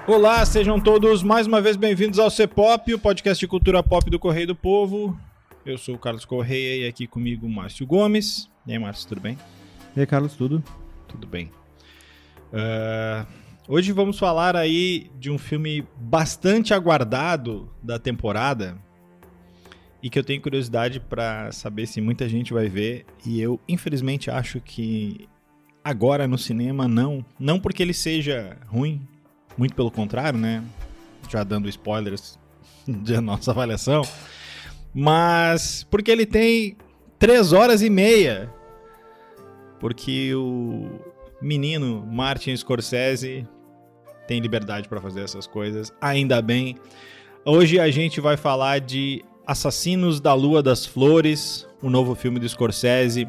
Olá, sejam todos mais uma vez bem-vindos ao C-Pop, o podcast de cultura pop do Correio do Povo. Eu sou o Carlos Correia e aqui comigo o Márcio Gomes. E aí, Márcio, tudo bem? E aí, Carlos, tudo? Tudo bem. Hoje vamos falar aí de um filme bastante aguardado da temporada e que eu tenho curiosidade para saber se muita gente vai ver, e eu infelizmente acho que agora no cinema não porque ele seja ruim, muito pelo contrário, né? Já dando spoilers da nossa avaliação, mas porque ele tem 3 horas e meia, porque o menino Martin Scorsese tem liberdade para fazer essas coisas, ainda bem. Hoje a gente vai falar de Assassinos da Lua das Flores, o novo filme do Scorsese,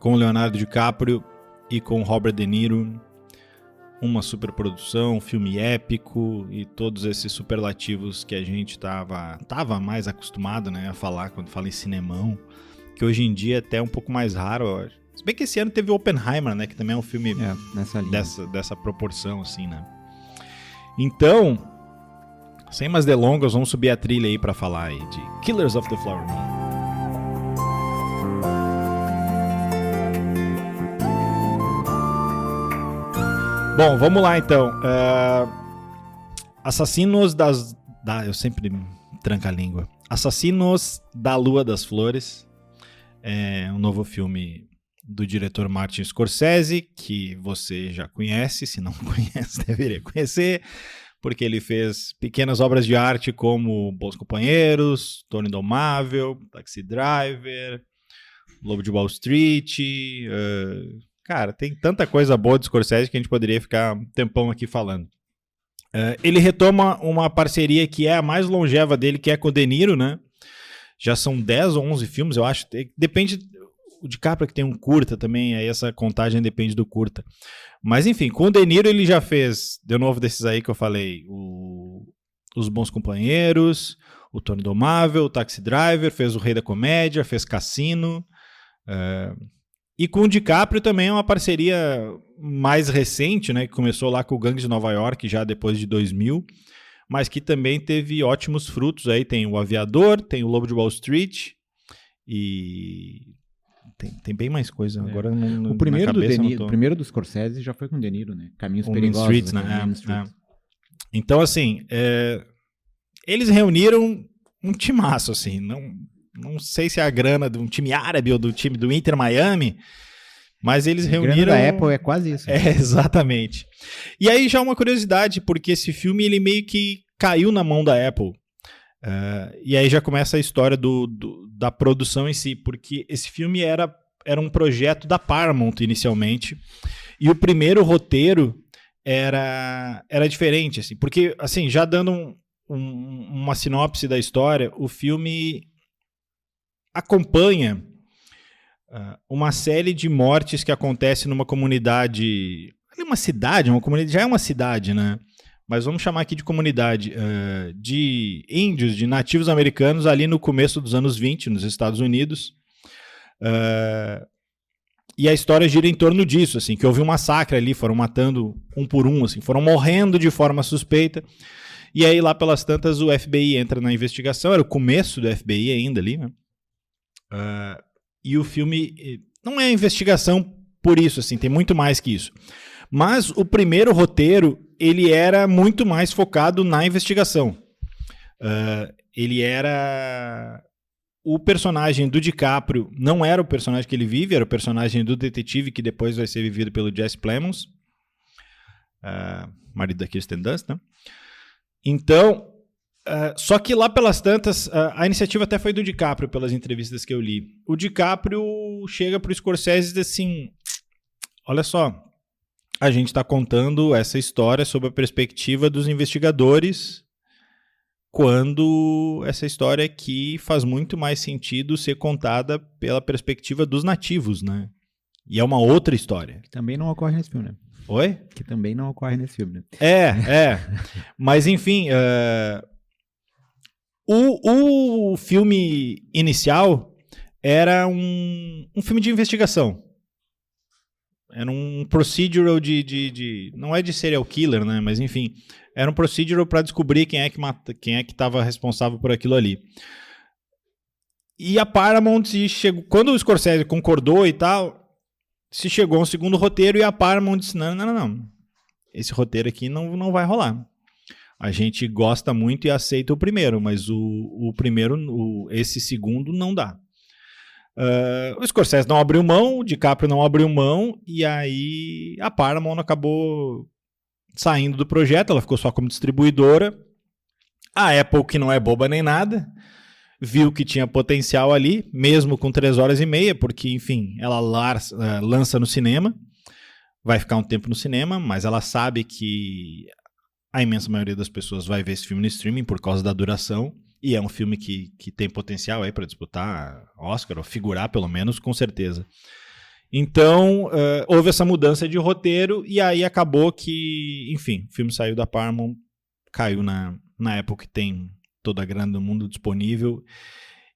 com Leonardo DiCaprio e com Robert De Niro. Uma superprodução, um filme épico e todos esses superlativos que a gente tava mais acostumado, né, a falar quando fala em cinemão, que hoje em dia é até um pouco mais raro. Se bem que esse ano teve Oppenheimer, né, que também é um filme nessa linha. Dessa proporção, assim, né. Então, sem mais delongas, vamos subir a trilha aí pra falar aí de Killers of the Flower Moon. Bom, vamos lá então. Assassinos eu sempre tranco a língua. Assassinos da Lua das Flores. É um novo filme do diretor Martin Scorsese, que você já conhece, se não conhece, deveria conhecer, porque ele fez pequenas obras de arte como Bons Companheiros, Toro Indomável, Taxi Driver, Lobo de Wall Street. Cara, tem tanta coisa boa do Scorsese que a gente poderia ficar um tempão aqui falando. Ele retoma uma parceria que é a mais longeva dele, que é com o De Niro, né? Já são 10 ou 11 filmes, eu acho. Depende, o DiCaprio que tem um curta também, aí essa contagem depende do curta. Mas enfim, com o De Niro ele já fez, de novo desses aí que eu falei, Os Bons Companheiros, o Toro Indomável, o Taxi Driver, fez O Rei da Comédia, fez Cassino. E com o DiCaprio também é uma parceria mais recente, né, que começou lá com o Gangue de Nova York, já depois de 2000, mas que também teve ótimos frutos. Aí tem o Aviador, tem o Lobo de Wall Street e tem bem mais coisa. Agora o primeiro do De Niro, o primeiro do Scorsese já foi com o De Niro, né? Caminhos Perigosos. Street, né? Então, assim, eles reuniram um timaço, assim, não sei se é a grana de um time árabe ou do time do Inter Miami, mas eles reuniram... A grana da Apple é quase isso. Exatamente. E aí já uma curiosidade, porque esse filme ele meio que caiu na mão da Apple. E aí já começa a história da produção em si, porque esse filme era um projeto da Paramount inicialmente, e o primeiro roteiro era diferente, assim, porque, assim, já dando uma sinopse da história, o filme acompanha uma série de mortes que acontece numa comunidade, uma comunidade, já é uma cidade, né? Mas vamos chamar aqui de comunidade de índios, de nativos americanos ali no começo dos anos 20, nos Estados Unidos. E a história gira em torno disso, assim, que houve um massacre ali, foram matando um por um, assim, foram morrendo de forma suspeita. E aí lá pelas tantas o FBI entra na investigação, era o começo do FBI ainda ali, né? E o filme não é investigação por isso, assim, tem muito mais que isso. Mas o primeiro roteiro, ele era muito mais focado na investigação. Ele era... O personagem do DiCaprio não era o personagem que ele vive, era o personagem do detetive que depois vai ser vivido pelo Jesse Plemons, marido da Kirsten Dunst, né? Então... só que lá pelas tantas, a iniciativa até foi do DiCaprio, pelas entrevistas que eu li. O DiCaprio chega pro Scorsese e diz assim, olha só, a gente está contando essa história sob a perspectiva dos investigadores, quando essa história aqui faz muito mais sentido ser contada pela perspectiva dos nativos, né? E é uma outra história. Que também não ocorre nesse filme, né? Oi? Que também não ocorre nesse filme, né? Mas enfim... O filme inicial era um filme de investigação. Era um procedural de... Não é de serial killer, né? Mas enfim, Era um procedural para descobrir quem é que estava responsável por aquilo ali. E a Paramount chegou... Quando o Scorsese concordou e tal, se chegou a um segundo roteiro e a Paramount disse, não. Esse roteiro aqui não vai rolar. A gente gosta muito e aceita o primeiro, mas o primeiro, esse segundo, não dá. O Scorsese não abriu mão, o DiCaprio não abriu mão, e aí a Paramount acabou saindo do projeto, ela ficou só como distribuidora. A Apple, que não é boba nem nada, viu que tinha potencial ali, mesmo com 3 horas e meia, porque, enfim, ela lança no cinema, vai ficar um tempo no cinema, mas ela sabe que a imensa maioria das pessoas vai ver esse filme no streaming por causa da duração, e é um filme que tem potencial aí para disputar Oscar, ou figurar pelo menos, com certeza. Então, houve essa mudança de roteiro, e aí acabou que, enfim, o filme saiu da Paramount, caiu na Apple, que tem toda a grana do mundo disponível.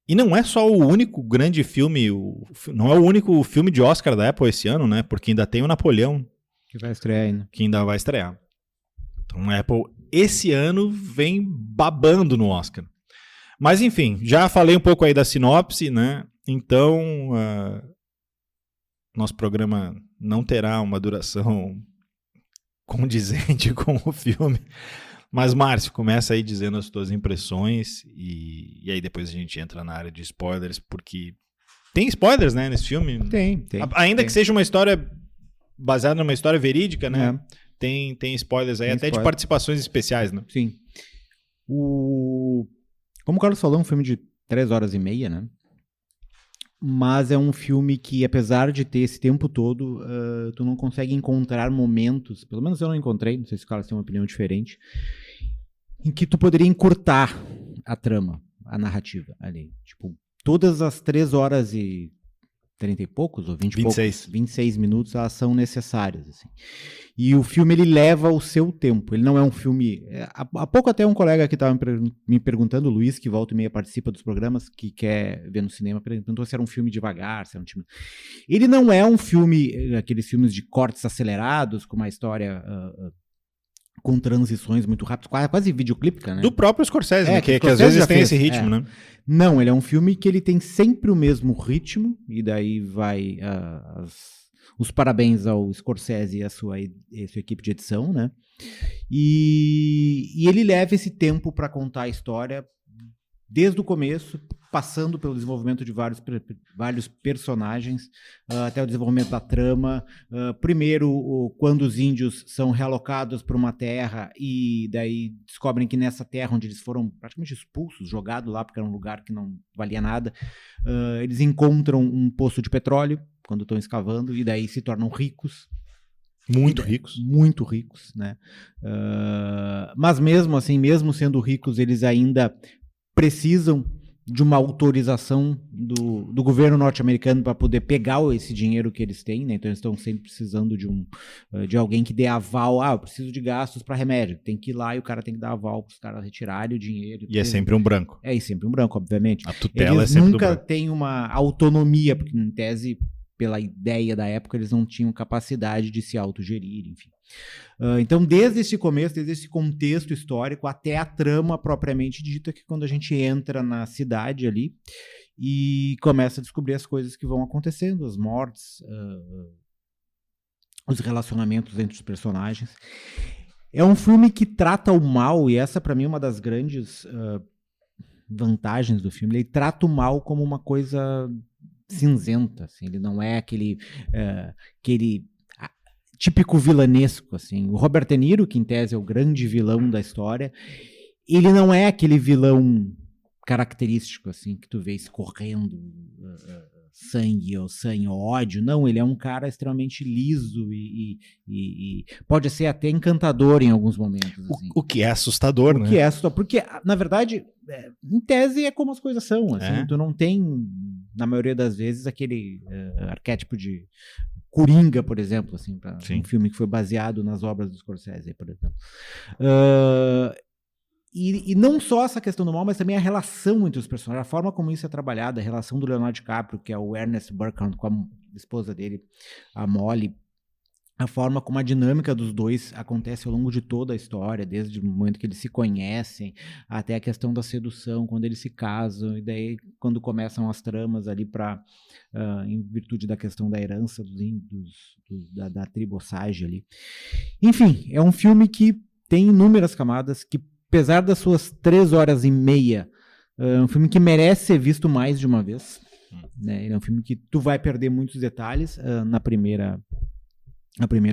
E não é só o único grande filme, não é o único filme de Oscar da Apple esse ano, né? Porque ainda tem o Napoleão. Que vai estrear ainda. Que ainda vai estrear. Então a Apple, esse ano, vem babando no Oscar. Mas, enfim, já falei um pouco aí da sinopse, né? Então, nosso programa não terá uma duração condizente com o filme. Mas, Márcio, começa aí dizendo as tuas impressões e aí depois a gente entra na área de spoilers, porque tem spoilers, né, nesse filme? Tem. Ainda que seja uma história baseada numa história verídica, né? É. Tem spoilers aí, até de participações especiais, né? Sim. Como o Carlos falou, é um filme de 3 horas e meia, né? Mas é um filme que, apesar de ter esse tempo todo, tu não consegue encontrar momentos, pelo menos eu não encontrei, não sei se o Carlos tem uma opinião diferente, em que tu poderia encurtar a trama, a narrativa ali. Tipo, todas as 3 horas e 30 e poucos, ou 26 minutos, elas são necessárias, assim. E o filme, ele leva o seu tempo, ele não é um filme... Há pouco até um colega que estava me perguntando, o Luiz, que volta e meia participa dos programas, que quer ver no cinema, perguntou se era um filme devagar, se era um filme... Ele não é um filme, aqueles filmes de cortes acelerados, com uma história... com transições muito rápidas, quase videoclípica, né? Do próprio Scorsese, né? Que às vezes tem esse ritmo, né? Não, ele é um filme que ele tem sempre o mesmo ritmo, e daí vai os parabéns ao Scorsese e a sua equipe de edição, né? E ele leva esse tempo para contar a história desde o começo, passando pelo desenvolvimento de vários personagens, até o desenvolvimento da trama. Primeiro, quando os índios são realocados para uma terra e daí descobrem que nessa terra, onde eles foram praticamente expulsos, jogados lá, porque era um lugar que não valia nada, eles encontram um poço de petróleo, quando estão escavando, e daí se tornam ricos. Muito ricos, né? Mas mesmo assim, mesmo sendo ricos, eles ainda precisam de uma autorização do governo norte-americano para poder pegar esse dinheiro que eles têm, né? Então eles estão sempre precisando de alguém que dê aval. Eu preciso de gastos para remédio. Tem que ir lá e o cara tem que dar aval para os caras retirarem o dinheiro. E é sempre um branco. E sempre um branco, obviamente. A tutela eles é sempre nunca têm uma autonomia, porque em tese, pela ideia da época, eles não tinham capacidade de se autogerir, enfim. Então, desde esse começo, desde esse contexto histórico, até a trama propriamente dita, que quando a gente entra na cidade ali e começa a descobrir as coisas que vão acontecendo, as mortes, os relacionamentos entre os personagens. É um filme que trata o mal, e essa para mim é uma das grandes vantagens do filme. Ele trata o mal como uma coisa cinzenta, assim. Ele não é aquele típico vilanesco, assim. O Robert De Niro, que em tese é o grande vilão da história, ele não é aquele vilão característico, assim, que tu vê escorrendo sangue ou ódio. Não, ele é um cara extremamente liso e pode ser até encantador em alguns momentos. Assim. O que é assustador, né? O que é assustador, porque, na verdade, em tese é como as coisas são, assim. Tu não tem, na maioria das vezes, aquele arquétipo de Coringa, por exemplo, assim, para um filme que foi baseado nas obras do Scorsese, por exemplo. E não só essa questão do mal, mas também a relação entre os personagens, a forma como isso é trabalhado, a relação do Leonardo DiCaprio, que é o Ernest Burkhardt, com a esposa dele, a Molly, a forma como a dinâmica dos dois acontece ao longo de toda a história, desde o momento que eles se conhecem até a questão da sedução, quando eles se casam, e daí quando começam as tramas ali em virtude da questão da herança da tribo Osage ali. Enfim, é um filme que tem inúmeras camadas, que apesar das suas 3 horas e meia, é um filme que merece ser visto mais de uma vez. Né? Ele é um filme que tu vai perder muitos detalhes na primeira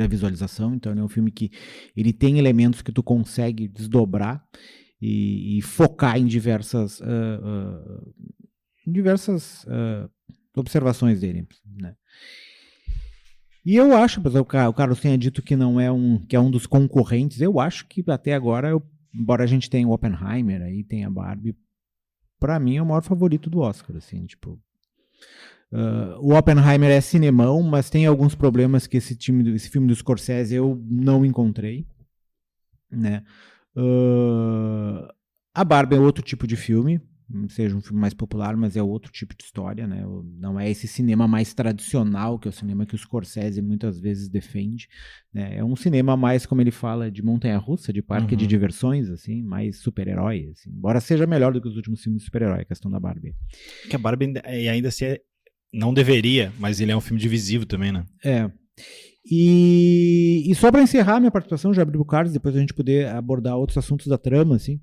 visualização, então é um filme que ele tem elementos que tu consegue desdobrar e focar em diversas observações dele, né? E eu acho, apesar o Carlos tenha dito que não é que é um dos concorrentes, eu acho que até agora, embora a gente tenha o Oppenheimer, aí tem a Barbie, pra mim é o maior favorito do Oscar, assim, tipo... o Oppenheimer é cinemão, mas tem alguns problemas que esse filme do Scorsese eu não encontrei, né? A Barbie é outro tipo de filme, seja um filme mais popular, mas é outro tipo de história, né? Não é esse cinema mais tradicional, que é o cinema que o Scorsese muitas vezes defende, né? É um cinema mais, como ele fala, de montanha-russa, de parque de diversões, assim, mais super-herói, assim. Embora seja melhor do que os últimos filmes de super-herói, a questão da Barbie. Que a Barbie ainda se não deveria, mas ele é um filme divisivo também, né? E só para encerrar minha participação, já abri o Carlos, depois a gente poder abordar outros assuntos da trama, assim.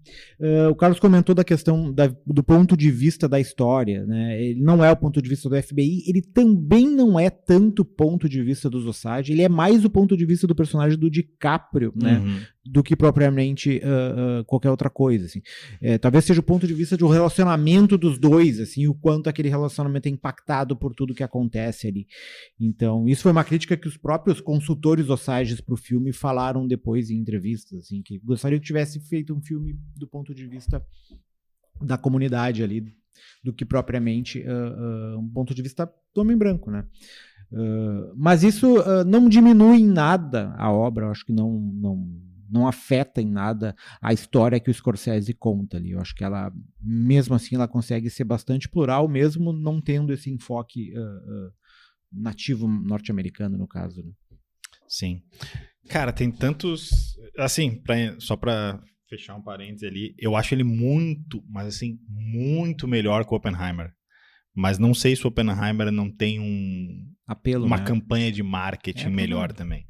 O Carlos comentou da questão do ponto de vista da história, né? Ele não é o ponto de vista do FBI, ele também não é tanto o ponto de vista dos Osage, ele é mais o ponto de vista do personagem do DiCaprio, né? Do que propriamente qualquer outra coisa, assim. Talvez seja o ponto de vista do relacionamento dos dois, assim, o quanto aquele relacionamento é impactado por tudo que acontece ali. Então, isso foi uma crítica que os próprios consultores Osages para o filme falaram depois em entrevistas, assim, que gostariam que tivesse feito um filme do ponto de vista da comunidade ali, do que propriamente um ponto de vista do homem branco, né? Mas isso não diminui em nada a obra, eu acho que não afeta em nada a história que o Scorsese conta ali. Eu acho que ela, mesmo assim, ela consegue ser bastante plural, mesmo não tendo esse enfoque nativo norte-americano, no caso, né? Sim. Cara, tem tantos... Assim, só pra fechar um parênteses ali, eu acho ele muito, mas assim, muito melhor que o Oppenheimer. Mas não sei se o Oppenheimer não tem apelo, uma né? campanha de marketing melhor também.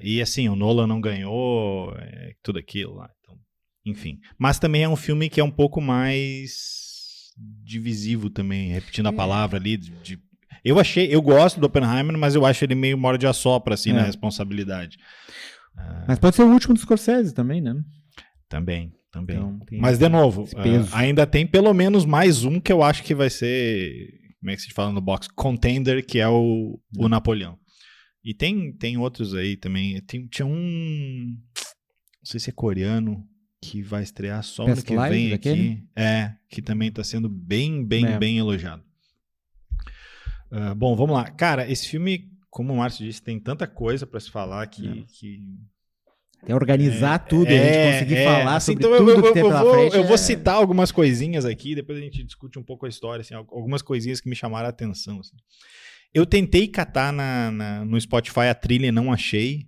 E assim, o Nolan não ganhou, tudo aquilo lá. Então, enfim. Mas também é um filme que é um pouco mais divisivo também, repetindo a palavra ali. Eu gosto do Oppenheimer, mas eu acho ele meio morde a sopra, assim, na responsabilidade. Mas pode ser o último do Scorsese também, né? Também. Então, mas, de novo, ainda tem pelo menos mais um que eu acho que vai ser, como é que se fala no box? Contender, que é o Napoleão. E tem outros aí também. Tinha um, não sei se é coreano, que vai estrear só ano que vem aqui. Que também está sendo bem elogiado. Bom, vamos lá. Cara, esse filme, como o Márcio disse, tem tanta coisa para se falar que até organizar tudo e a gente conseguir falar sobre então tudo que tem pela frente. Eu vou citar algumas coisinhas aqui, depois a gente discute um pouco a história, assim, algumas coisinhas que me chamaram a atenção. Assim. Eu tentei catar no Spotify a trilha e não achei,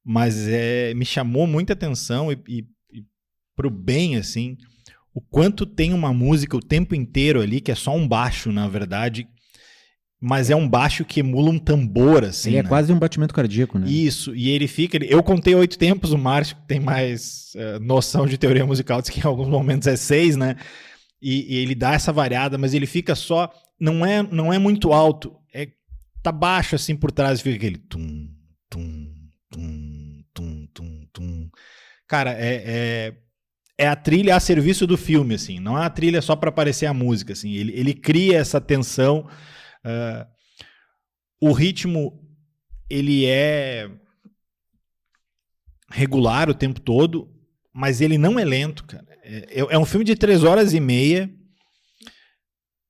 mas me chamou muita atenção e pro bem, assim, o quanto tem uma música o tempo inteiro ali, que é só um baixo, na verdade, mas é um baixo que emula um tambor, assim. Ele é quase um batimento cardíaco, né? Isso, e ele fica... Eu contei 8 tempos, o Márcio tem mais noção de teoria musical, diz que em alguns momentos é 6, né? E ele dá essa variada, mas ele fica só... Não é muito alto, tá baixo, assim, por trás, fica aquele... Tum, tum, tum, tum, tum, tum. Cara, é a trilha a serviço do filme, assim. Não é a trilha só para aparecer a música, assim. Ele cria essa tensão... o ritmo ele é regular o tempo todo, mas ele não é lento, cara. É um filme de 3 horas e meia.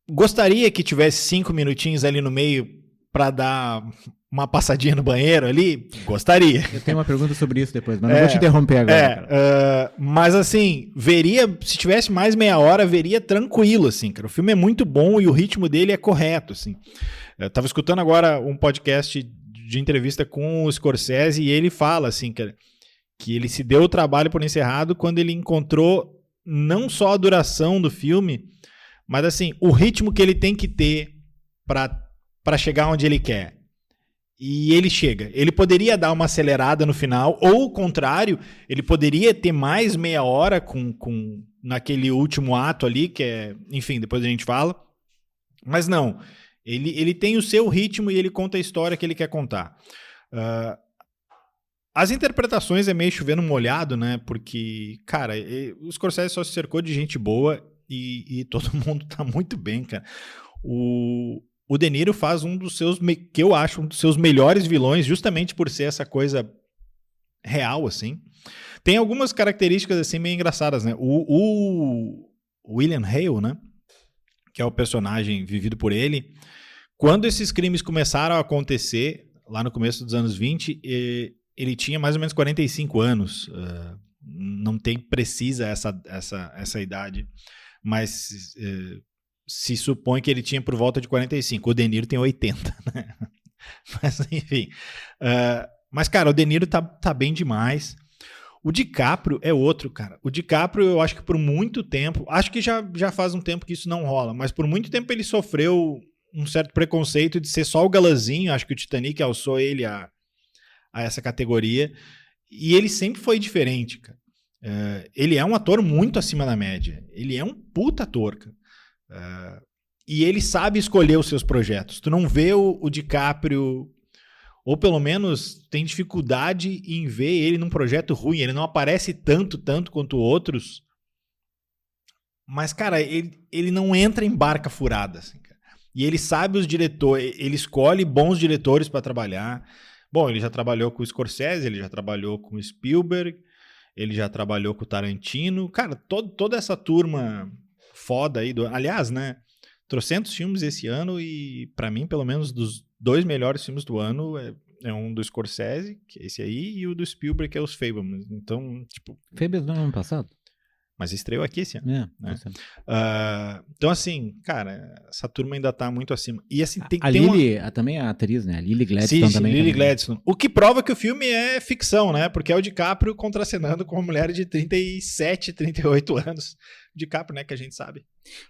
Gostaria que tivesse 5 minutinhos ali no meio para dar uma passadinha no banheiro ali? Gostaria. Eu tenho uma pergunta sobre isso depois, mas não vou te interromper agora. Cara. Mas assim, se tivesse mais meia hora, veria tranquilo, assim, cara. O filme é muito bom e o ritmo dele é correto, assim. Eu tava escutando agora um podcast de entrevista com o Scorsese e ele fala assim, que ele se deu o trabalho por encerrado quando ele encontrou não só a duração do filme, mas assim, o ritmo que ele tem que ter para chegar onde ele quer. E ele chega. Ele poderia dar uma acelerada no final, ou o contrário, ele poderia ter mais meia hora naquele último ato ali, que é, enfim, depois a gente fala. Mas não, ele tem o seu ritmo e ele conta a história que ele quer contar. As interpretações é meio chovendo molhado, né? Porque, cara, o Scorsese só se cercou de gente boa e todo mundo tá muito bem, cara. O De Niro faz um dos seus, que eu acho, um dos seus melhores vilões, justamente por ser essa coisa real, assim. Tem algumas características, assim, meio engraçadas, né? O William Hale, né? Que é o personagem vivido por ele. Quando esses crimes começaram a acontecer, lá no começo dos anos 20, ele tinha mais ou menos 45 anos. Não tem precisa essa idade, mas se supõe que ele tinha por volta de 45. O De Niro tem 80, né? Mas, enfim. Mas, cara, o De Niro tá bem demais. O DiCaprio é outro, cara. O DiCaprio, eu acho que por muito tempo... Acho que já faz um tempo que isso não rola, mas por muito tempo ele sofreu um certo preconceito de ser só o galãzinho. Acho que o Titanic alçou ele a essa categoria. E ele sempre foi diferente, cara. Ele é um ator muito acima da média. Ele é um puta ator, cara. E ele sabe escolher os seus projetos. Tu não vê o DiCaprio, ou pelo menos tem dificuldade em ver ele num projeto ruim. Ele não aparece tanto quanto outros. Mas, cara, ele não entra em barca furada, assim, cara. E ele sabe os diretores, ele escolhe bons diretores para trabalhar. Bom, ele já trabalhou com o Scorsese, ele já trabalhou com o Spielberg, ele já trabalhou com o Tarantino. Cara, toda essa turma foda aí. Aliás, né? 300 filmes esse ano e, pra mim, pelo menos dos 2 melhores filmes do ano é um do Scorsese, que é esse aí, e o do Spielberg, que é os Fabelmans. Então, tipo... Fabelmans no ano passado? Mas estreou aqui esse ano. Né? Então, assim, cara, essa turma ainda tá muito acima. E assim, tem Lily, também a atriz, né? A Lily Gladstone também. Lily Gladstone. O que prova que o filme é ficção, né? Porque é o DiCaprio contracenando com uma mulher de 37, 38 anos. O DiCaprio, né? Que a gente sabe.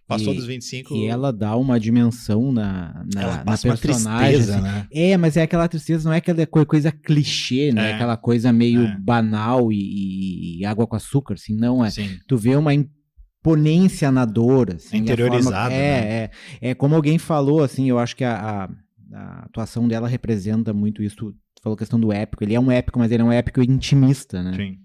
Passou dos 25. E ela dá uma dimensão na personagem. Uma tristeza, assim. né? Mas é aquela tristeza, não é aquela coisa clichê, né? Aquela coisa meio banal e água com açúcar, assim, não é. Sim. Tu vê uma imponência na dor, assim. Interiorizada, né? É como alguém falou, assim, eu acho que a atuação dela representa muito isso. Tu falou a questão do épico. Ele é um épico, mas ele é um épico intimista, né? Sim.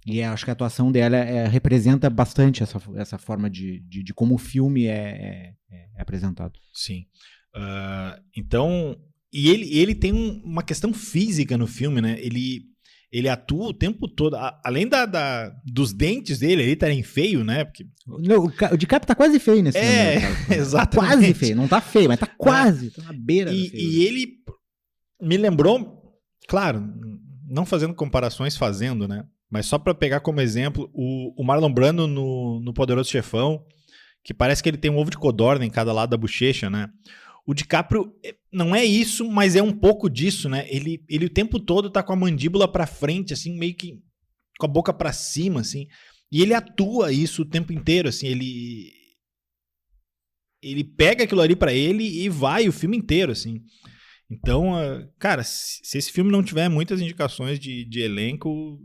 E acho que a atuação dela representa bastante essa forma de como o filme é apresentado. Sim. Então, e ele tem uma questão física no filme, né? Ele atua o tempo todo, além dos dentes dele, ele tá feio, né? Porque... O DiCaprio tá quase feio nesse filme. Exatamente. Quase feio, não tá feio, mas tá quase, tá na beira do feio. E ele me lembrou, claro, não fazendo comparações, né? Mas só pra pegar como exemplo, o Marlon Brando no Poderoso Chefão, que parece que ele tem um ovo de codorna em cada lado da bochecha, né? O DiCaprio não é isso, mas é um pouco disso, né? Ele o tempo todo tá com a mandíbula pra frente, assim, meio que com a boca pra cima, assim. E ele atua isso o tempo inteiro, assim. Ele pega aquilo ali pra ele e vai o filme inteiro, assim. Então, cara, se esse filme não tiver muitas indicações de elenco...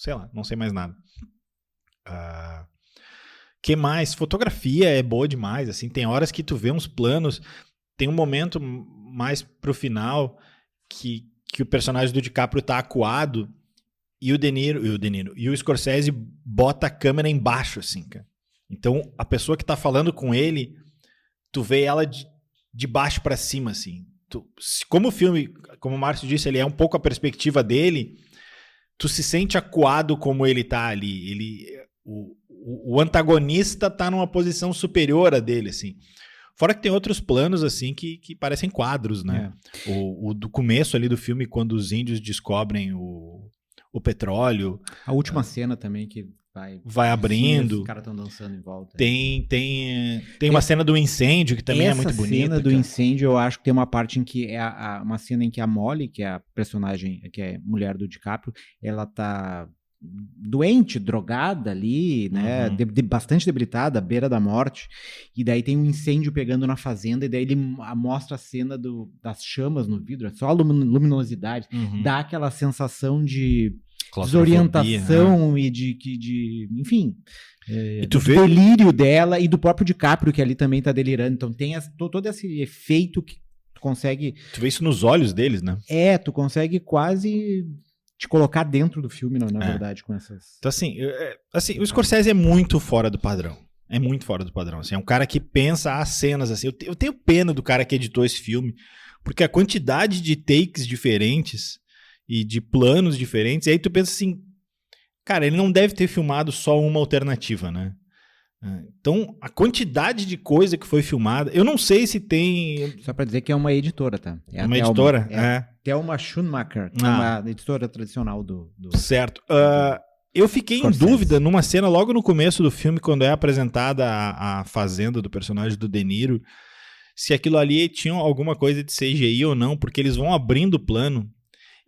Sei lá, não sei mais nada. Que mais? Fotografia é boa demais, assim. Tem horas que tu vê uns planos. Tem um momento mais pro final que o personagem do DiCaprio tá acuado e o Scorsese bota a câmera embaixo, assim, cara. Então, a pessoa que tá falando com ele, tu vê ela de baixo pra cima, assim. Como o filme, como o Márcio disse, ele é um pouco a perspectiva dele... Tu se sente acuado como ele tá ali. O antagonista tá numa posição superior a dele, assim. Fora que tem outros planos, assim, que parecem quadros, né? O do começo ali do filme, quando os índios descobrem o petróleo. A última cena também, que vai abrindo. Os caras estão dançando em volta. Tem uma cena do incêndio que também é muito bonita. Essa cena do incêndio, eu acho que tem uma parte em que é uma cena em que a Molly, que é a personagem, que é mulher do DiCaprio, ela tá doente, drogada ali, né, bastante debilitada, à beira da morte, e daí tem um incêndio pegando na fazenda, e daí ele mostra a cena das chamas no vidro, só a luminosidade, dá aquela sensação de desorientação, né? E de enfim, e tu do delírio dela e do próprio DiCaprio, que ali também tá delirando, então tem todo esse efeito que tu consegue... Tu vê isso nos olhos deles, né? Tu consegue quase... te colocar dentro do filme, na verdade, com essas... Então, assim, o Scorsese é muito fora do padrão. É muito fora do padrão. Assim, é um cara que pensa as cenas, assim. Eu tenho pena do cara que editou esse filme, porque a quantidade de takes diferentes e de planos diferentes, e aí tu pensa assim, cara, ele não deve ter filmado só uma alternativa, né? Então, a quantidade de coisa que foi filmada, eu não sei se tem... Só pra dizer que é uma editora, tá? É uma editora? Thelma Schoonmaker, que é uma editora tradicional do... Certo. Eu fiquei Scorsese. Em dúvida numa cena logo no começo do filme, quando é apresentada a fazenda do personagem do De Niro, se aquilo ali tinha alguma coisa de CGI ou não, porque eles vão abrindo o plano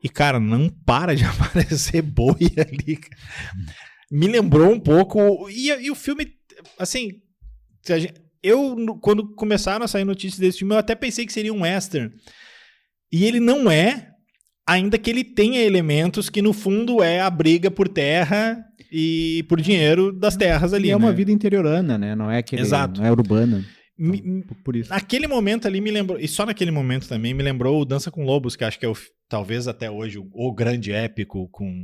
e, cara, não para de aparecer boi ali. Me lembrou um pouco... E o filme, assim... Quando começaram a sair notícias desse filme, eu até pensei que seria um western. E ele não é, ainda que ele tenha elementos que, no fundo, é a briga por terra e por dinheiro das terras ali. E é uma vida interiorana, né? Não é aquele, Exato. Não é urbana. Então, por isso. Naquele momento ali me lembrou, e só naquele momento também me lembrou o Dança com Lobos, que acho que é talvez até hoje o grande épico com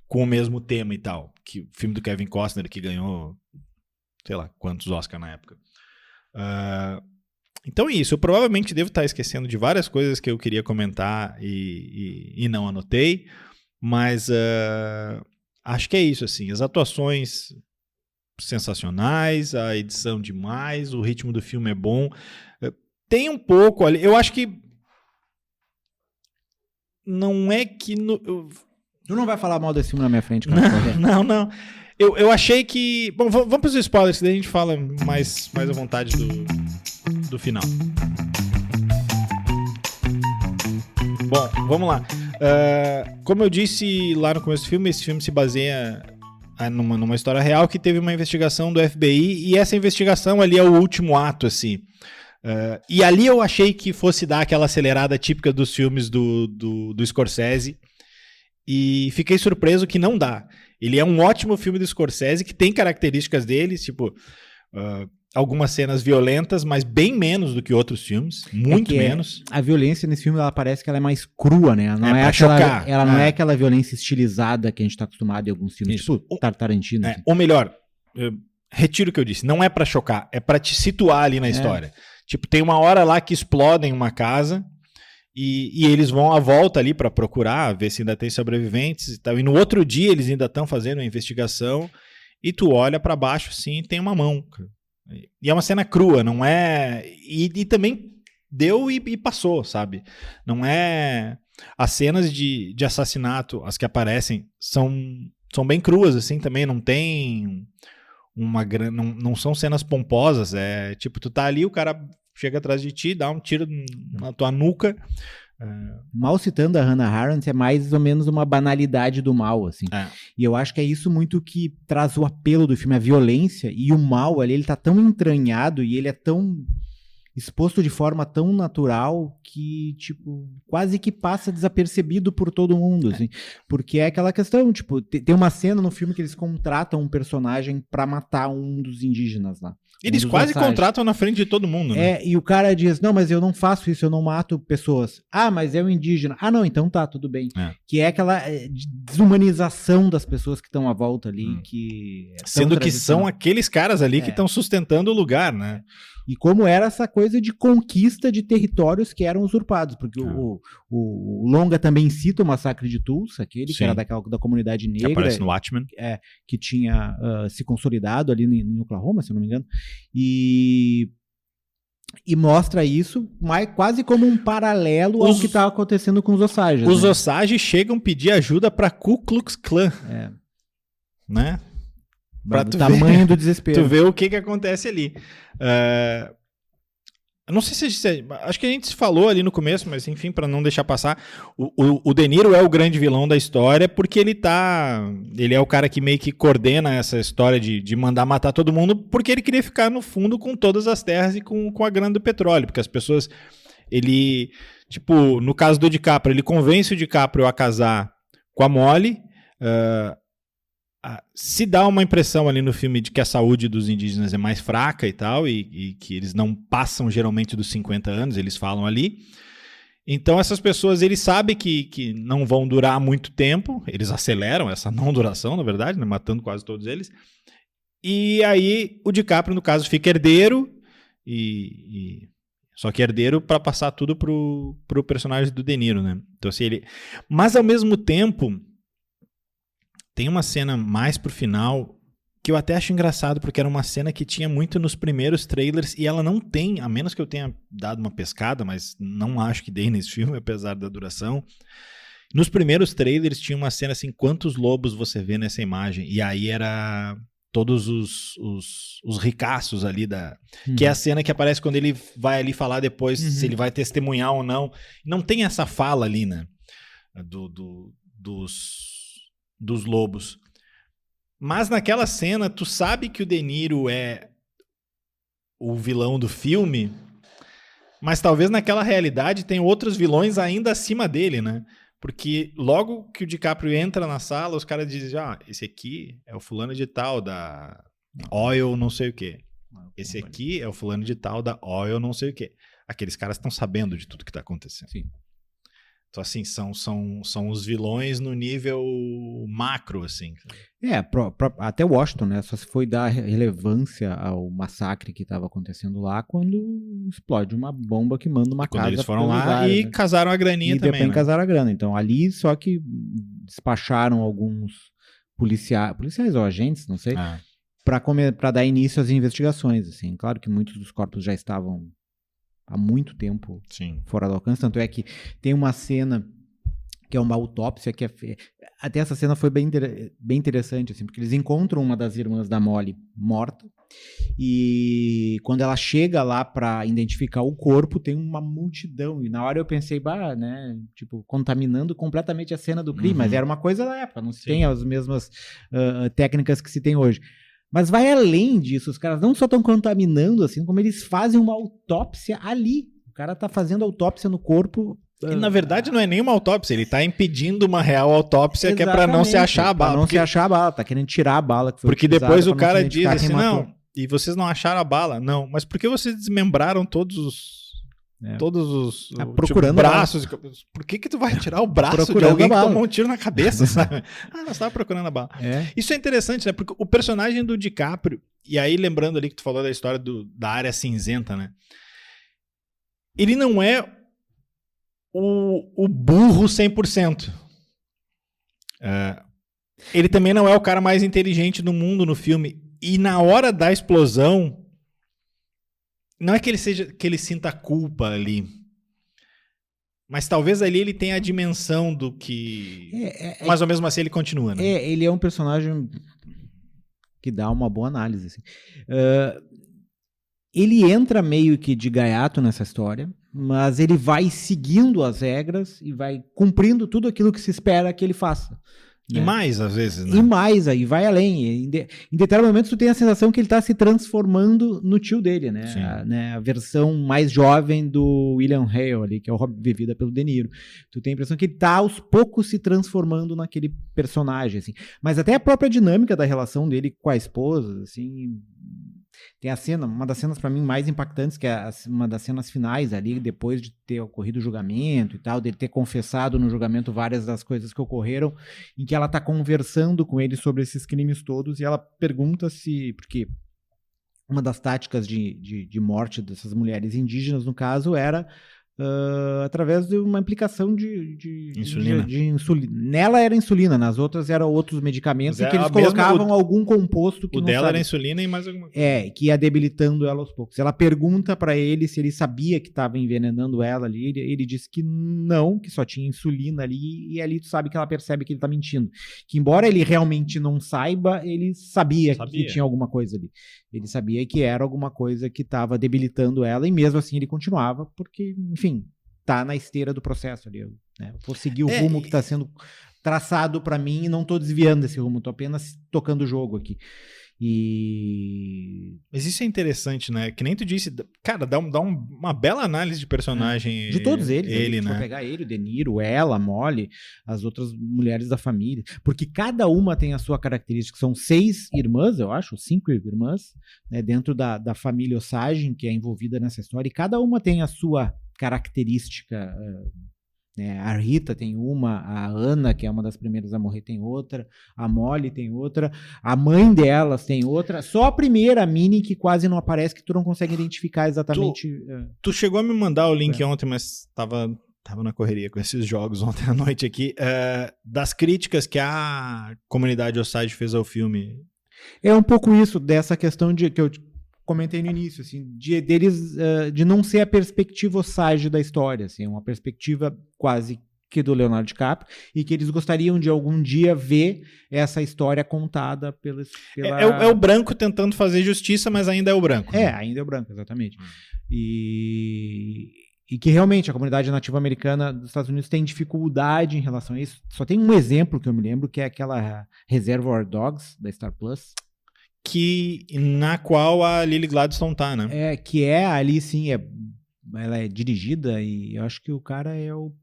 o mesmo tema e tal. Que o filme do Kevin Costner que ganhou, sei lá, quantos Oscar na época. Então é isso, eu provavelmente devo estar esquecendo de várias coisas que eu queria comentar e não anotei, mas acho que é isso, assim, as atuações sensacionais, a edição demais, o ritmo do filme é bom, tem um pouco ali, eu acho que não é que... Tu não vai falar mal desse filme na minha frente, cara. Não. Eu achei que... Bom, vamos para os spoilers, que daí a gente fala mais à vontade do final. Bom, vamos lá. Como eu disse lá no começo do filme, esse filme se baseia numa história real que teve uma investigação do FBI, e essa investigação ali é o último ato, assim. E ali eu achei que fosse dar aquela acelerada típica dos filmes do Scorsese, e fiquei surpreso que não dá. Ele é um ótimo filme do Scorsese, que tem características dele, tipo... algumas cenas violentas, mas bem menos do que outros filmes, muito menos. A violência nesse filme, ela parece que ela é mais crua, né? Não é aquela, chocar. Ela não é aquela violência estilizada que a gente tá acostumado em alguns filmes, isso. Tipo Tarantino. Assim. Ou melhor, retiro o que eu disse, não é pra chocar, é pra te situar ali na história. Tipo, tem uma hora lá que explodem uma casa e eles vão à volta ali pra procurar, ver se ainda tem sobreviventes e tal. E no outro dia eles ainda estão fazendo uma investigação e tu olha pra baixo assim e tem uma mão. E é uma cena crua, não é... E também deu e passou, sabe? Não é... As cenas de assassinato, as que aparecem, são bem cruas, assim, também. Não tem não são cenas pomposas. É tipo, tu tá ali, o cara chega atrás de ti, dá um tiro na tua nuca. Mal citando a Hannah Arendt, é mais ou menos uma banalidade do mal, assim. E eu acho que é isso muito que traz o apelo do filme, a violência e o mal ali, ele tá tão entranhado e ele é tão exposto de forma tão natural que, tipo, quase que passa desapercebido por todo mundo, assim. Porque é aquela questão, tipo, tem uma cena no filme que eles contratam um personagem pra matar um dos indígenas lá. Eles quase contratam na frente de todo mundo, né? E o cara diz, não, mas eu não faço isso, eu não mato pessoas. Ah, mas é um indígena. Ah, não, então tá, tudo bem. Que é aquela desumanização das pessoas que estão à volta ali, que... Sendo que são aqueles caras ali que estão sustentando o lugar, né? E como era essa coisa de conquista de territórios que eram usurpados, porque o Longa também cita o massacre de Tulsa, aquele que era da comunidade negra. Que aparece no Watchmen. Que tinha se consolidado ali em Oklahoma, se eu não me engano. E mostra isso quase como um paralelo ao que estava acontecendo com os Osages. Os Osages chegam a pedir ajuda para Ku Klux Klan. né? Pra O tu tamanho ver, do desespero. tu vê o que acontece ali. Eu não sei se acho que a gente falou ali no começo, mas enfim, para não deixar passar, o De Niro é o grande vilão da história porque ele é o cara que meio que coordena essa história de mandar matar todo mundo, porque ele queria ficar no fundo com todas as terras e com a grana do petróleo, porque as pessoas, tipo, no caso do DiCaprio, ele convence o DiCaprio a casar com a Molly. Se dá uma impressão ali no filme de que a saúde dos indígenas é mais fraca e tal, e que eles não passam geralmente dos 50 anos, eles falam ali. Então essas pessoas, eles sabem que não vão durar muito tempo, eles aceleram essa não duração, na verdade, né, matando quase todos eles. E aí o DiCaprio, no caso, fica herdeiro, só que herdeiro para passar tudo pro personagem do De Niro, né? Então, assim, mas ao mesmo tempo, tem uma cena mais pro final que eu até acho engraçado, porque era uma cena que tinha muito nos primeiros trailers e ela não tem, a menos que eu tenha dado uma pescada, mas não acho que dei nesse filme, apesar da duração. Nos primeiros trailers tinha uma cena assim, quantos lobos você vê nessa imagem? E aí era todos os ricaços ali que é a cena que aparece quando ele vai ali falar depois se ele vai testemunhar ou não. Não tem essa fala ali, né? Dos lobos. Mas naquela cena, tu sabe que o De Niro é o vilão do filme, mas talvez naquela realidade tem outros vilões ainda acima dele, né? Porque logo que o DiCaprio entra na sala, os caras dizem, esse aqui é o fulano de tal da Oil não sei o quê. Esse aqui é o fulano de tal da Oil não sei o quê. Aqueles caras estão sabendo de tudo que tá acontecendo. Sim. Então, assim, são os vilões no nível macro, assim. Até Washington, né? Só se foi dar relevância ao massacre que estava acontecendo lá quando explode uma bomba que manda uma casa. Quando eles foram lá e casaram a graninha e também, depois né? casaram a grana. Então, ali só que despacharam alguns policiais ou agentes, não sei, para dar início às investigações, assim. Claro que muitos dos corpos já estavam há muito tempo fora do alcance, tanto é que tem uma cena que é uma autópsia, até essa cena foi bem interessante, assim, porque eles encontram uma das irmãs da Molly morta, e quando ela chega lá para identificar o corpo, tem uma multidão, e na hora eu pensei, né, tipo, contaminando completamente a cena do crime, mas era uma coisa da época, não se tem as mesmas técnicas que se tem hoje. Mas vai além disso, os caras não só estão contaminando, assim, como eles fazem uma autópsia ali. O cara tá fazendo autópsia no corpo. E na verdade não é nenhuma autópsia, ele tá impedindo uma real autópsia. Exatamente, que é pra não se achar a bala. Pra não se achar a bala, tá querendo tirar a bala que foi porque depois o cara diz assim, não, e vocês não acharam a bala? Não, mas por que vocês desmembraram todos os procurando braços? Por que tu vai tirar o braço de alguém que tomou um tiro na cabeça, sabe? Nós tava procurando a bala. Isso é interessante, né? Porque o personagem do DiCaprio, e aí lembrando ali que tu falou da história da área cinzenta, né? Ele não é o burro 100%. Ele também não é o cara mais inteligente do mundo no filme. E na hora da explosão, não é que ele sinta culpa ali, mas talvez ali ele tenha a dimensão do que... mas ao mesmo assim ele continua, né? Ele é um personagem que dá uma boa análise, assim. Ele entra meio que de gaiato nessa história, mas ele vai seguindo as regras e vai cumprindo tudo aquilo que se espera que ele faça. E mais, às vezes, né? E mais, aí vai além. Em determinado momento, tu tem a sensação que ele está se transformando no tio dele, né? A versão mais jovem do William Hale ali, que é o Robin, vivida pelo De Niro. Tu tem a impressão que ele está aos poucos se transformando naquele personagem, assim. Mas até a própria dinâmica da relação dele com a esposa, assim... Tem a cena, uma das cenas para mim mais impactantes, que é uma das cenas finais ali, depois de ter ocorrido o julgamento e tal, dele ter confessado no julgamento várias das coisas que ocorreram, em que ela tá conversando com ele sobre esses crimes todos, e ela pergunta se... Porque uma das táticas de morte dessas mulheres indígenas, no caso, era através de uma implicação de Insulina. de insulina. Nela era insulina, nas outras eram outros medicamentos Mas que eles mesmo colocavam algum composto que O não dela sabe. era insulina e mais alguma coisa. Que ia debilitando ela aos poucos. Ela pergunta pra ele se ele sabia que estava envenenando ela ali. Ele disse que não, que só tinha insulina ali. E ali tu sabe que ela percebe que ele tá mentindo. Que embora ele realmente não saiba, ele sabia que tinha alguma coisa ali. Ele sabia que era alguma coisa que estava debilitando ela. E mesmo assim ele continuava, porque, enfim, tá na esteira do processo ali. Né? Eu vou seguir o rumo que tá sendo traçado pra mim e não tô desviando desse rumo. Tô apenas tocando o jogo aqui. Mas isso é interessante, né? Que nem tu disse, cara, dá uma bela análise de personagem. De todos eles. Ele, né? Vou pegar ele, o De Niro, ela, a Molly, as outras mulheres da família. Porque cada uma tem a sua característica. São 6 irmãs, eu acho, 5 irmãs, né, dentro da família Osage, que é envolvida nessa história. E cada uma tem a sua característica. A Rita tem uma, a Ana, que é uma das primeiras a morrer, tem outra, a Molly tem outra, a mãe delas tem outra, só a primeira, a Minnie, que quase não aparece, que tu não consegue identificar exatamente. Tu chegou a me mandar o link ontem, mas tava na correria com esses jogos ontem à noite aqui, das críticas que a comunidade Osage fez ao filme. É um pouco isso, dessa questão que eu comentei no início, assim, de não ser a perspectiva Osage da história, assim, uma perspectiva quase que do Leonardo DiCaprio, e que eles gostariam de algum dia ver essa história contada pela... É o branco tentando fazer justiça, mas ainda é o branco. Né? Ainda é o branco, exatamente. E que realmente a comunidade nativa americana dos Estados Unidos tem dificuldade em relação a isso. Só tem um exemplo que eu me lembro, que é aquela Reservoir Dogs, da Star Plus, na qual a Lily Gladstone tá, né? Que ali, sim, ela é dirigida e eu acho que o cara é o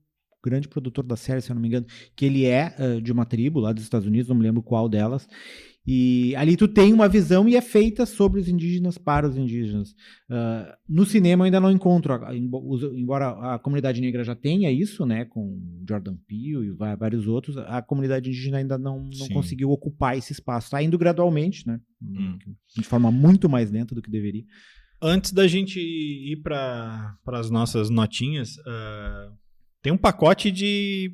grande produtor da série, se eu não me engano, que ele é de uma tribo lá dos Estados Unidos, não me lembro qual delas, e ali tu tem uma visão e é feita sobre os indígenas, para os indígenas. No cinema eu ainda não encontro, embora a comunidade negra já tenha isso, né, com Jordan Peele e vários outros, a comunidade indígena ainda não conseguiu ocupar esse espaço. Está indo gradualmente, né, de forma muito mais lenta do que deveria. Antes da gente ir para as nossas notinhas, tem um pacote de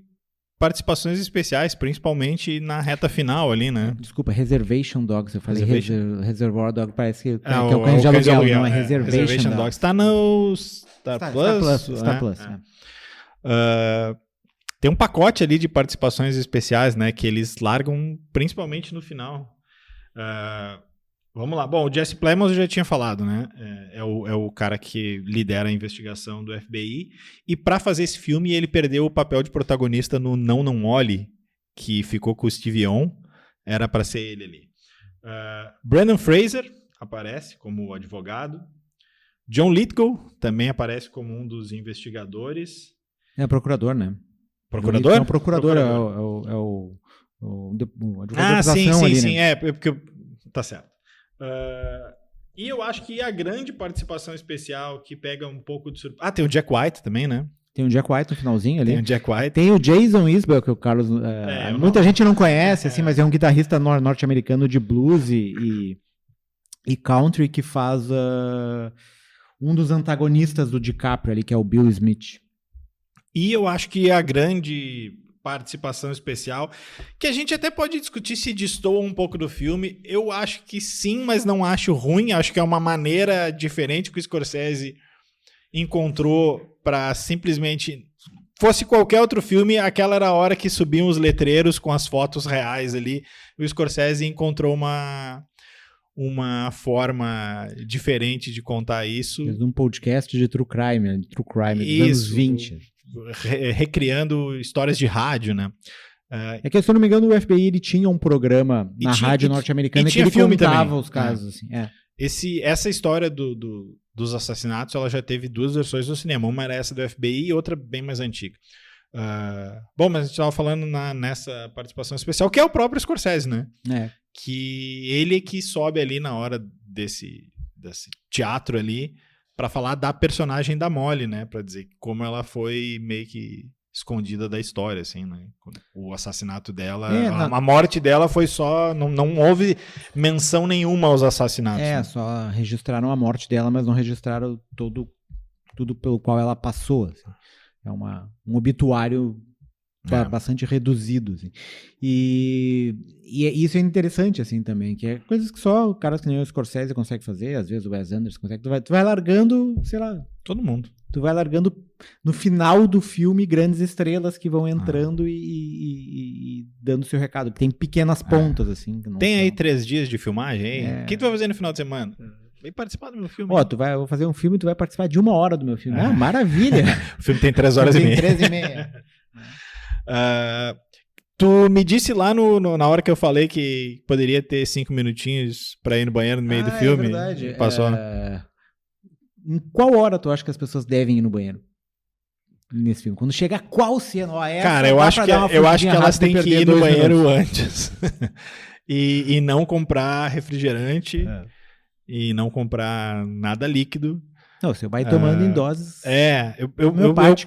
participações especiais, principalmente na reta final ali, né? Desculpa, Reservation Dogs. Eu falei Reservoir Dogs, parece que é o cães de aluguel, não é Reservation Dogs. Está no Star Plus. Star Plus. Tem um pacote ali de participações especiais, né? Que eles largam principalmente no final. Vamos lá. Bom, o Jesse Plemons eu já tinha falado, né? É o cara que lidera a investigação do FBI. E para fazer esse filme, ele perdeu o papel de protagonista no Não Olhe, que ficou com o Steve Yeun. Era para ser ele ali. Brendan Fraser aparece como advogado. John Lithgow também aparece como um dos investigadores. É procurador, né? Procurador? É o procurador. É o advogado da acusação ali, sim. Né? Porque... Tá certo. E eu acho que a grande participação especial que pega um pouco de surpresa... tem o Jack White também, né? Tem o Jack White no finalzinho ali. Tem o Jack White. Tem o Jason Isbell, que o Carlos... muita gente não conhece, assim, mas é um guitarrista norte-americano de blues e country que faz um dos antagonistas do DiCaprio ali, que é o Bill Smith. E eu acho que a grande participação especial, que a gente até pode discutir se destoa um pouco do filme, eu acho que sim, mas não acho ruim, acho que é uma maneira diferente que o Scorsese encontrou para simplesmente... Fosse qualquer outro filme, aquela era a hora que subiam os letreiros com as fotos reais ali, o Scorsese encontrou uma forma diferente de contar isso. Fez um podcast de True Crime dos anos 20. Recriando histórias de rádio, né? É que, se eu não me engano, o FBI ele tinha um programa na rádio norte-americana que ele contava os casos. Assim. Essa história dos assassinatos, ela já teve 2 versões no cinema. Uma era essa do FBI e outra bem mais antiga. Bom, mas a gente estava falando nessa participação especial, que é o próprio Scorsese, né? Que ele que sobe ali na hora desse teatro ali para falar da personagem da Molly, né? Para dizer como ela foi meio que escondida da história, assim, né? O assassinato dela, a morte dela foi só... Não houve menção nenhuma aos assassinatos. Né? Só registraram a morte dela, mas não registraram todo tudo pelo qual ela passou. Assim. É um obituário bastante reduzido. Assim. E isso é interessante assim, também, que é coisas que só caras que nem o Scorsese consegue fazer, às vezes o Wes Anderson consegue. Tu vai largando, sei lá... Todo mundo. Tu vai largando no final do filme grandes estrelas que vão entrando e dando seu recado. Tem pequenas pontas, assim. Que não tem são... aí 3 dias de filmagem aí? O que tu vai fazer no final de semana? Vem participar do meu filme. Ó, eu vou fazer um filme e tu vai participar de 1 hora do meu filme. Ah, maravilha! O filme tem 3 horas e meia. Tem 3h30. Tu me disse lá na hora que eu falei que poderia ter 5 minutinhos pra ir no banheiro no meio do filme. É verdade. Passou. Em qual hora tu acha que as pessoas devem ir no banheiro? Nesse filme? Quando chega qual cena? Cara, eu acho que elas têm que ir no banheiro antes. e não comprar refrigerante. E não comprar nada líquido. Não, você vai tomando em doses.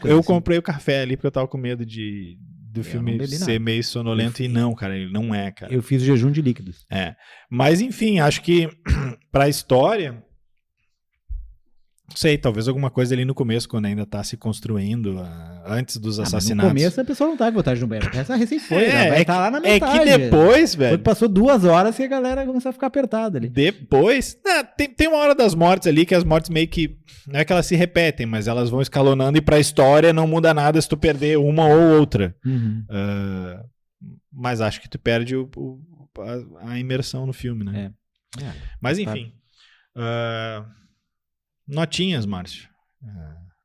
Eu comprei o café ali porque eu tava com medo do filme ser meio sonolento. E não, cara, ele não é, cara. Eu fiz o jejum de líquidos. Mas enfim, acho que pra história... Não sei, talvez alguma coisa ali no começo, quando ainda tá se construindo, antes dos assassinatos. No começo a pessoa não tá com vontade de no banheiro. Essa recém foi, vai estar lá na metade. É que depois, velho... Quando passou 2 horas, a galera começou a ficar apertada ali. Depois... tem uma hora das mortes ali, que as mortes meio que... Não é que elas se repetem, mas elas vão escalonando e pra história não muda nada se tu perder uma ou outra. Mas acho que tu perde a imersão no filme, né? Mas enfim... Notinhas, Márcio.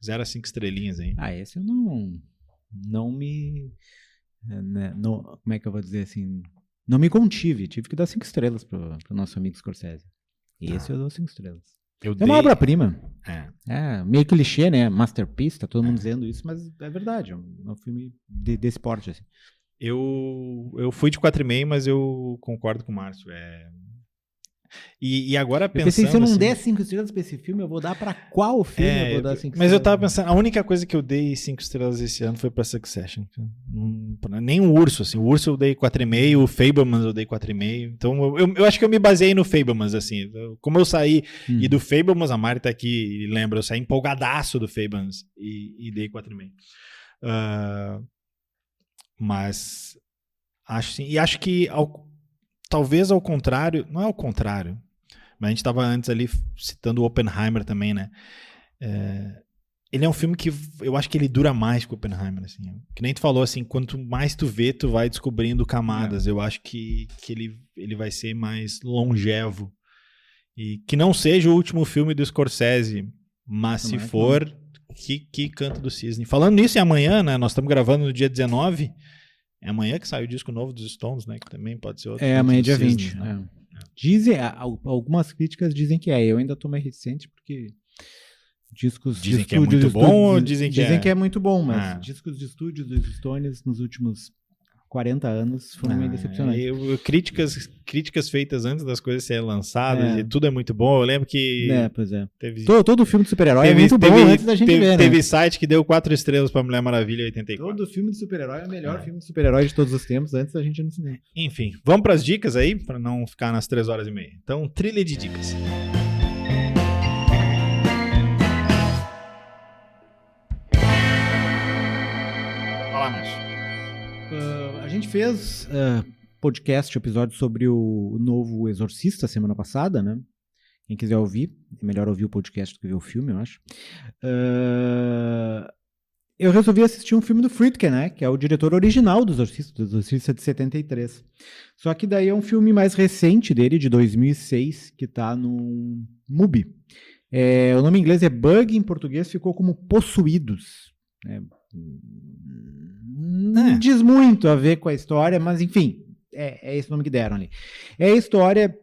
0 a 5 estrelinhas aí. Esse eu não me... como é que eu vou dizer assim? Não me contive. Tive que dar 5 estrelas pro nosso amigo Scorsese. Esse eu dou 5 estrelas. É uma obra-prima. Meio clichê, né? Masterpiece, tá todo mundo dizendo isso, mas é verdade. É um filme desse porte, assim. Eu fui de 4,5, mas eu concordo com o Márcio. E agora pensando... Eu pensei, se eu não der 5 estrelas pra esse filme, eu vou dar pra qual filme eu vou dar 5 estrelas? Mas eu tava pensando, a única coisa que eu dei 5 estrelas esse ano foi pra Succession. Nem o Urso, assim. O Urso eu dei 4,5, o Fabelmans eu dei 4,5. Então eu acho que eu me baseei no Fabelmans, assim. Como eu saí e do Fabelmans, a Mari tá aqui e lembra, eu saí empolgadaço do Fabelmans e dei 4,5. Mas acho sim. E acho que talvez ao contrário, não é ao contrário, mas a gente estava antes ali citando o Oppenheimer também, né? Ele é um filme que eu acho que ele dura mais que o Oppenheimer, assim. Que nem tu falou, assim, quanto mais tu vê, tu vai descobrindo camadas. Eu acho que ele vai ser mais longevo. E que não seja o último filme do Scorsese, mas se for, que Canto do Cisne. Falando nisso, e amanhã, né? Nós estamos gravando no dia 19. É amanhã que sai o disco novo dos Stones, né? Que também pode ser outro. Amanhã dia 20. Né? Dizem, algumas críticas dizem que eu ainda tô meio reticente, porque discos dizem de que é muito bom ou dizem que é muito bom, mas discos de estúdio dos Stones nos últimos 40 anos foram meio decepcionantes. Críticas feitas antes das coisas serem lançadas, e tudo é muito bom. Eu lembro que... Pois é. Todo filme de super-herói é muito bom antes da gente ver, né? Teve site que deu 4 estrelas pra Mulher Maravilha 84. Todo filme de super-herói é o melhor filme de super-herói de todos os tempos, antes da gente ir no cinema. Enfim, vamos pras dicas aí, pra não ficar nas 3 horas e meia. Então, trilha de dicas. Fala, Márcio. A gente fez podcast, episódio sobre o novo Exorcista semana passada, né? Quem quiser ouvir, é melhor ouvir o podcast do que ver o filme, eu acho. Eu resolvi assistir um filme do Friedkin, né? Que é o diretor original do Exorcista de 73. Só que daí é um filme mais recente dele, de 2006, que tá no MUBI. O nome em inglês é Bug, em português ficou como Possuídos. Não diz muito a ver com a história, mas enfim, é esse nome que deram ali. É a história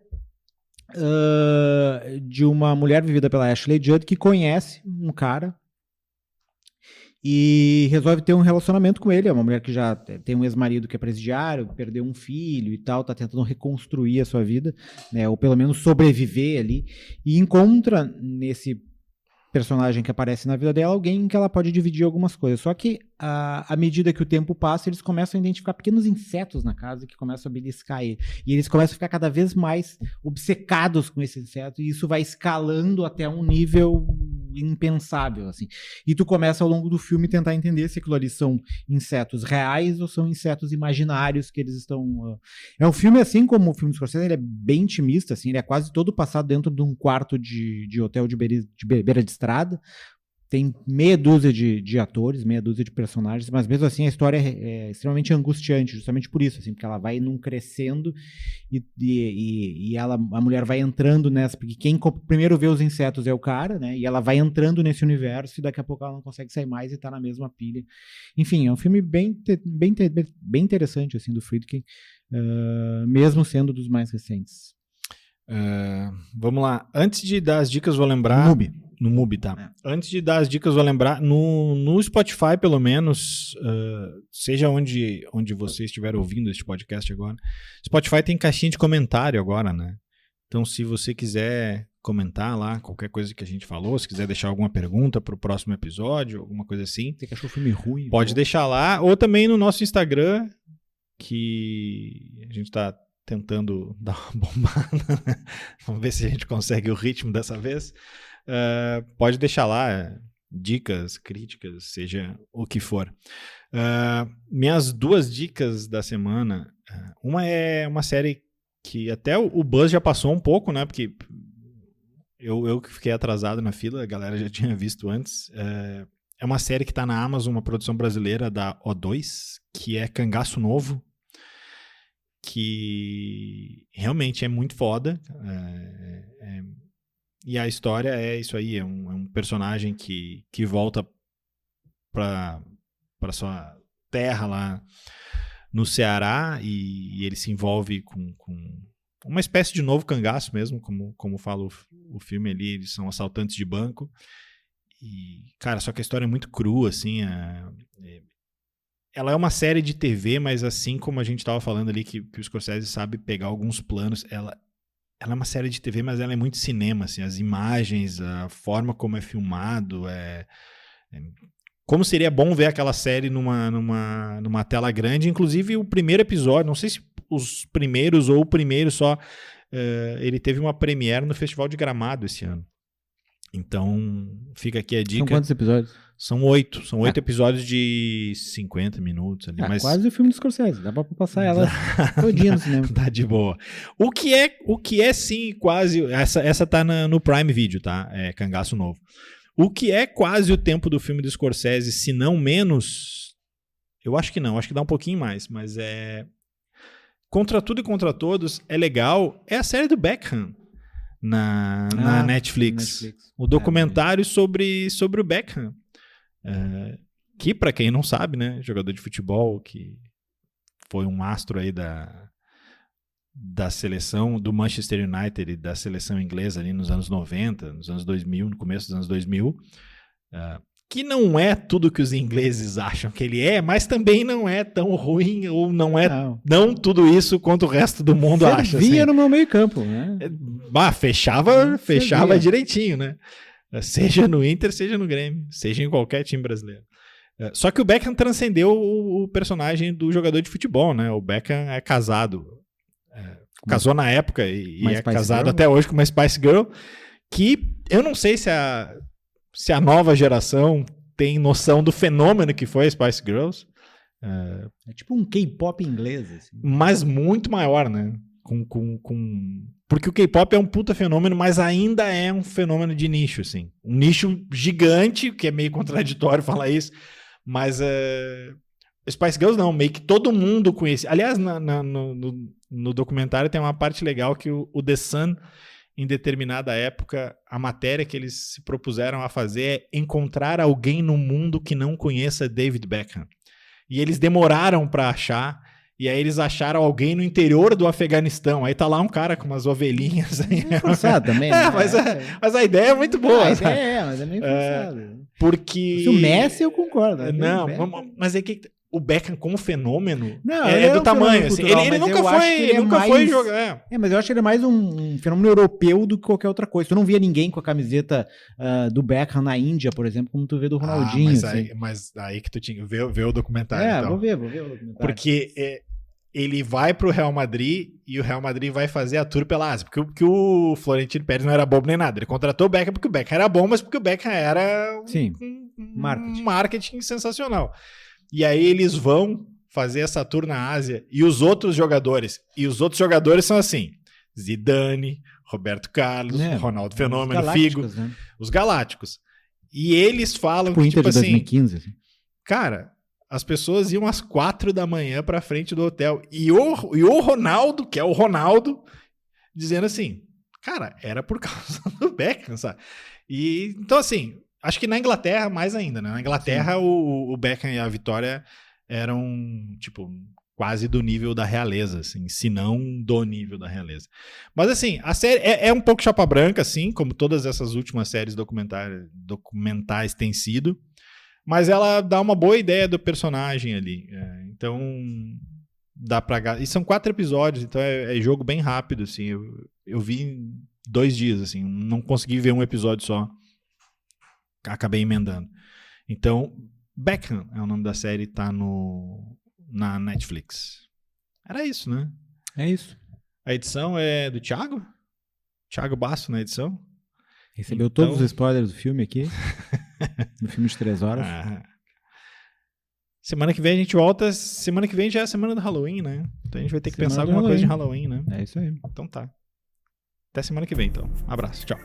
de uma mulher vivida pela Ashley Judd que conhece um cara e resolve ter um relacionamento com ele. É uma mulher que já tem um ex-marido que é presidiário, perdeu um filho e tal, tá tentando reconstruir a sua vida, né, ou pelo menos sobreviver ali, e encontra nesse personagem que aparece na vida dela alguém que ela pode dividir algumas coisas. Só que à medida que o tempo passa, eles começam a identificar pequenos insetos na casa que começam a beliscar ele. E eles começam a ficar cada vez mais obcecados com esse inseto, e isso vai escalando até um nível impensável, assim. E tu começa ao longo do filme tentar entender se aquilo ali são insetos reais ou são insetos imaginários que eles estão... É um filme, assim como o filme do Scorsese, ele é bem intimista, assim, ele é quase todo passado dentro de um quarto de hotel de beira de estrada. Tem meia dúzia de atores, meia dúzia de personagens, mas mesmo assim a história é extremamente angustiante, justamente por isso, assim, porque ela vai num crescendo e a mulher vai entrando nessa, porque quem primeiro vê os insetos é o cara, né, e ela vai entrando nesse universo e daqui a pouco ela não consegue sair mais e tá na mesma pilha. Enfim, é um filme bem interessante, assim, do Friedkin, mesmo sendo dos mais recentes. Vamos lá, antes de dar as dicas vou lembrar... No MUBI, tá. Antes de dar as dicas, vou lembrar, no Spotify, pelo menos, seja onde você estiver ouvindo este podcast agora, Spotify tem caixinha de comentário agora, né? Então, se você quiser comentar lá qualquer coisa que a gente falou, se quiser deixar alguma pergunta pro próximo episódio, alguma coisa assim. Você que achou o filme ruim? Pode deixar lá, ou também no nosso Instagram, que a gente tá tentando dar uma bombada, né? Vamos ver se a gente consegue o ritmo dessa vez. Pode deixar lá dicas, críticas, seja o que for. Minhas 2 dicas da semana, uma é uma série que até o Buzz já passou um pouco, né? Porque eu que fiquei atrasado na fila, a galera já tinha visto antes. É uma série que está na Amazon, uma produção brasileira da O2, que é Cangaço Novo, que realmente é muito foda. E a história é isso aí, é um personagem que volta para sua terra lá no Ceará e ele se envolve com uma espécie de novo cangaço mesmo, como fala o filme ali, eles são assaltantes de banco. E, cara, só que a história é muito crua, assim, ela é uma série de TV, mas assim como a gente estava falando ali que o Scorsese sabe pegar alguns planos, ela é uma série de TV, mas ela é muito cinema, assim, as imagens, a forma como é filmado, como seria bom ver aquela série numa tela grande, inclusive o primeiro episódio, não sei se os primeiros ou o primeiro só, ele teve uma premiere no Festival de Gramado esse ano. Então, fica aqui a dica. São quantos episódios? São 8. São 8 episódios de 50 minutos ali. Mas... quase o filme do Scorsese. Dá pra passar ela todinha no cinema. Tá de boa. O que é sim, quase... Essa tá no Prime Video, tá? É Cangaço Novo. O que é quase o tempo do filme do Scorsese, se não menos... Eu acho que não. Acho que dá um pouquinho mais. Mas é... Contra Tudo e Contra Todos é legal. É a série do Beckham. Na Netflix. O documentário sobre o Beckham. Que, para quem não sabe, né, jogador de futebol que foi um astro aí da seleção do Manchester United e da seleção inglesa ali nos anos 90, nos anos 2000, no começo dos anos 2000, que não é tudo que os ingleses acham que ele é, mas também não é tão ruim ou não é não tudo isso quanto o resto do mundo acha. Via assim. No meu meio campo, né? Fechava direitinho, né? Seja no Inter, seja no Grêmio, seja em qualquer time brasileiro. Só que o Beckham transcendeu o personagem do jogador de futebol, né? O Beckham é casado. Casou na época e é casado até hoje com uma Spice Girl, que eu não sei se a nova geração tem noção do fenômeno que foi a Spice Girls. É tipo um K-pop inglês. Assim. Mas muito maior, né? Porque o K-pop é um puta fenômeno, mas ainda é um fenômeno de nicho, assim. Um nicho gigante, que é meio contraditório falar isso, mas Spice Girls não, meio que todo mundo conhece. Aliás, no documentário tem uma parte legal que o The Sun, em determinada época, a matéria que eles se propuseram a fazer é encontrar alguém no mundo que não conheça David Beckham. E eles demoraram para achar, e aí eles acharam alguém no interior do Afeganistão. Aí tá lá um cara com umas ovelhinhas. É forçado também, né? Mas a ideia é muito boa. Mas é meio forçado. Porque... Se o Messi, eu concordo. Não, mas é que... O Beckham como fenômeno não, é do tamanho. Assim. Ele nunca foi jogar. Mas eu acho que ele é mais um fenômeno europeu do que qualquer outra coisa. Tu não via ninguém com a camiseta do Beckham na Índia, por exemplo, como tu vê do Ronaldinho. Mas aí que tu tinha que ver o documentário. Então. Vou ver o documentário. Porque ele vai pro Real Madrid e o Real Madrid vai fazer a tour pela Ásia. Porque o Florentino Pérez não era bobo nem nada. Ele contratou o Beckham porque o Beckham era bom, mas porque o Beckham era um marketing sensacional. E aí eles vão fazer essa tour na Ásia e os outros jogadores são assim, Zidane, Roberto Carlos, Ronaldo Fenômeno, Figo, né? Os Galácticos. E eles falam que, tipo assim, 2015, assim, cara, as pessoas iam às 4 da manhã pra frente do hotel. E o Ronaldo, que é o Ronaldo, dizendo assim, cara, era por causa do Beckham, sabe? E, então, assim, acho que na Inglaterra mais ainda, né? Na Inglaterra o Beckham e a Vitória eram, tipo, quase do nível da realeza, assim, se não do nível da realeza. Mas, assim, a série é um pouco chapa branca, assim, como todas essas últimas séries documentais têm sido. Mas ela dá uma boa ideia do personagem ali. Então, dá pra... E são 4 episódios, então é jogo bem rápido, assim. Eu vi em 2 dias, assim. Não consegui ver um episódio só. Acabei emendando. Então, Beckham é o nome da série, tá na Netflix. Era isso, né? É isso. A edição é do Thiago? Thiago Basso na edição. Recebeu todos os spoilers do filme aqui. No filme de 3 horas. Semana que vem a gente volta. Semana que vem já é a semana do Halloween, né? Então a gente vai ter que pensar alguma coisa de Halloween, né? É isso aí. Então tá. Até semana que vem, então. Abraço. Tchau.